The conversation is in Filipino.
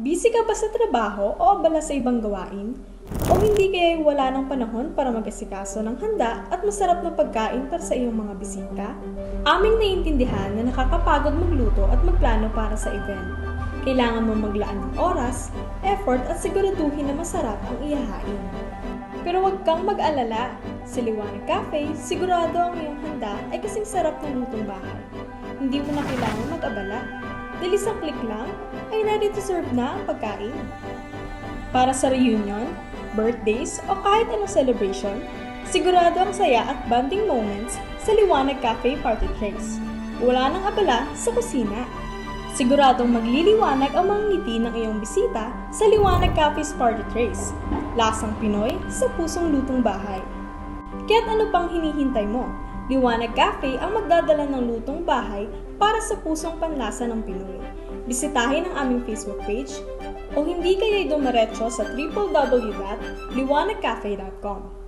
Busy ka ba sa trabaho o abala sa ibang gawain? O hindi kaya wala ng panahon para mag-asikaso ng handa at masarap na pagkain para sa iyong mga bisita? Aming naiintindihan na nakakapagod magluto at magplano para sa event. Kailangan mo maglaan ng oras, effort at siguraduhin na masarap ang ihahain. Pero huwag kang mag-alala. Sa Liwanag Cafe, sigurado ang iyong handa ay kasing sarap ng lutong bahay. Hindi mo na kailangan mag-abala. Dahil isang click lang, ay ready to serve na ang pagkain. Para sa reunion, birthdays o kahit anong celebration, sigurado ang saya at bonding moments sa Liwanag Cafe Party Trays. Wala nang abala sa kusina. Siguradong magliliwanag ang mga ngiti ng iyong bisita sa Liwanag Cafe's Party Trays. Lasang Pinoy sa pusong lutong bahay. Kaya't ano pang hinihintay mo? Liwanag Cafe ang magdadala ng lutong bahay para sa pusong panlasa ng Pinoy. Bisitahin ang aming Facebook page o hindi kaya'y dumiretso sa www.liwanagcafe.com.